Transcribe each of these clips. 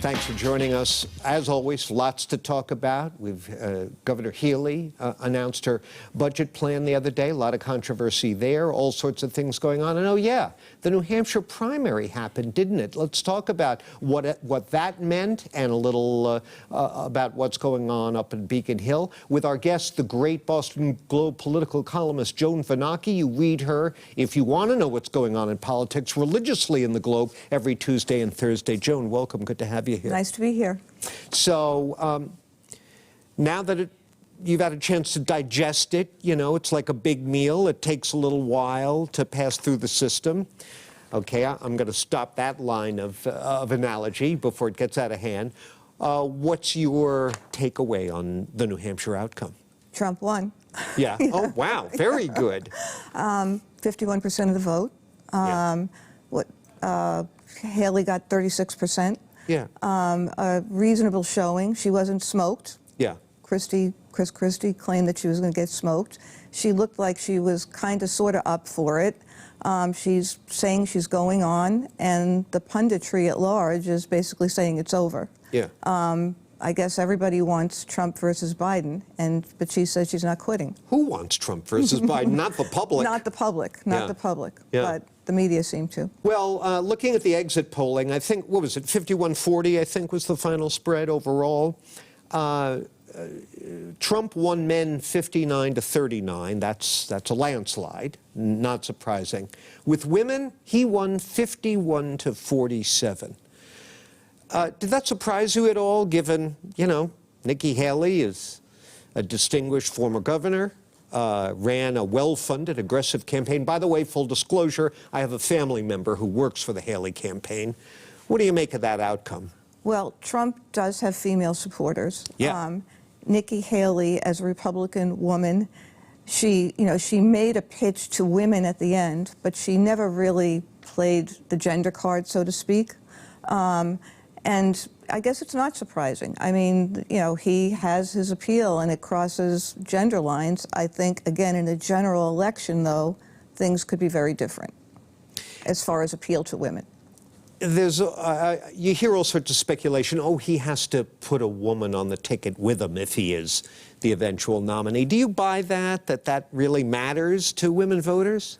Thanks for joining us. As always, lots to talk about. Governor Healy announced her budget plan the other day. A lot of controversy there, all sorts of things going on. And oh yeah, the New Hampshire primary happened, didn't it? Let's talk about what that meant and a little about what's going on up in Beacon Hill with our guest, the great Boston Globe political columnist Joan Vennochi. You read her if you want to know what's going on in politics religiously in the Globe every Tuesday and Thursday. Joan, welcome. Good to have you here. Nice to be here. So now that you've had a chance to digest it, you know, it's like a big meal. It takes a little while to pass through the system. Okay, I'm going to stop that line of analogy before it gets out of hand. What's your takeaway on the New Hampshire outcome? Trump won. Yeah. Yeah. Oh, wow. Very good. 51% of the vote. Haley got 36%. Yeah. A reasonable showing. She wasn't smoked. Yeah. Chris Christie claimed that she was going to get smoked. She looked like she was kind of sort of up for it. She's saying she's going on, and the punditry at large is basically saying it's over. Yeah. I guess everybody wants Trump versus Biden, but she says she's not quitting. Who wants Trump versus Biden? Not the public. Not the public. Not the public. Yeah. But the media seem to. Well, looking at the exit polling, I think, what was it, 51-40, I think was the final spread overall. Trump won men 59-39. That's a landslide, not surprising. With women, he won 51-47. Did that surprise you at all, given, you know, Nikki Haley is a distinguished former governor, ran a well-funded, aggressive campaign. By the way, full disclosure, I have a family member who works for the Haley campaign. What do you make of that outcome? Well, Trump does have female supporters. Yeah. Nikki Haley, as a Republican woman, she made a pitch to women at the end, but she never really played the gender card, so to speak. And I guess it's not surprising. I mean, you know, he has his appeal and it crosses gender lines. I think, again, in a general election, though, things could be very different as far as appeal to women. There's, you hear all sorts of speculation. Oh, he has to put a woman on the ticket with him if he is the eventual nominee. Do you buy that really matters to women voters?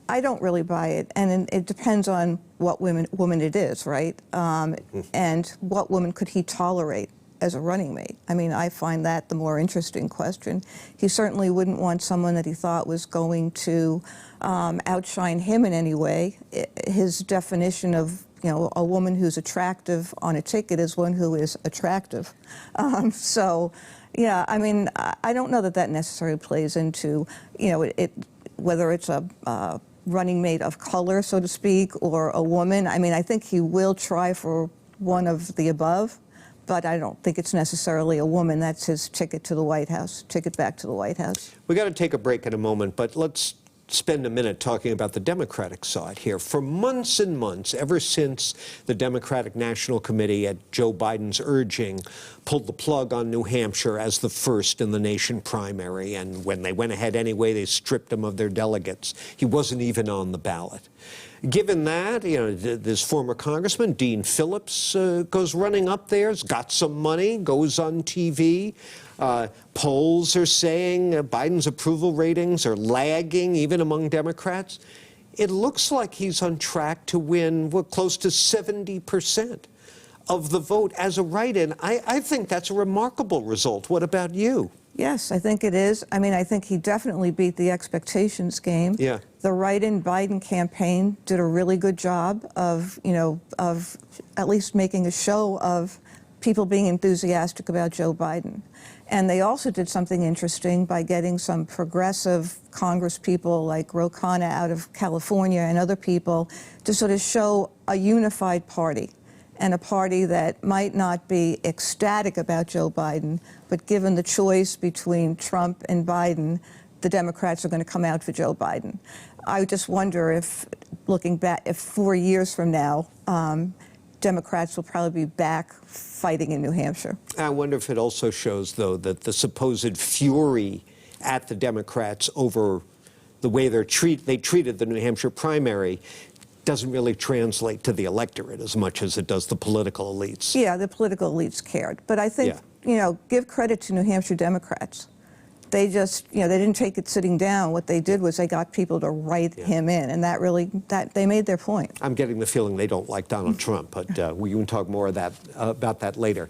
I don't really buy it, and it depends on what woman it is, right? And what woman could he tolerate as a running mate? I mean, I find that the more interesting question. He certainly wouldn't want someone that he thought was going to outshine him in any way. His definition of, you know, a woman who's attractive on a ticket is one who is attractive. So, yeah, I mean, I don't know that necessarily plays into, you know, whether it's a running mate of color, so to speak, or a woman. I mean, I think he will try for one of the above, but I don't think it's necessarily a woman. That's his ticket to the White House, ticket back to the White House. We got to take a break in a moment, but let's spend a minute talking about the Democratic side here. For months and months, ever since the Democratic National Committee, at Joe Biden's urging, pulled the plug on New Hampshire as the first in the nation primary, and when they went ahead anyway, they stripped him of their delegates. He wasn't even on the ballot. Given that, you know, this former congressman, Dean Phillips, goes running up there, has got some money, goes on TV. Polls are saying Biden's approval ratings are lagging, even among Democrats. It looks like he's on track to win, close to 70% of the vote as a write-in. I think that's a remarkable result. What about you? Yes, I think it is. I mean, I think he definitely beat the expectations game. Yeah. The write-in Biden campaign did a really good job of, you know, of at least making a show of people being enthusiastic about Joe Biden. And they also did something interesting by getting some progressive Congress people like Ro Khanna out of California and other people to sort of show a unified party, and a party that might not be ecstatic about Joe Biden, but given the choice between Trump and Biden, the Democrats are going to come out for Joe Biden. I just wonder if, looking back, if 4 years from now, Democrats will probably be back fighting in New Hampshire. I wonder if it also shows, though, that the supposed fury at the Democrats over the way they treated the New Hampshire primary doesn't really translate to the electorate as much as it does the political elites. Yeah, the political elites cared. But I think, give credit to New Hampshire Democrats. They just, they didn't take it sitting down. What they did was they got people to write him in, and they made their point. I'm getting the feeling they don't like Donald Trump, but we can talk more about that later.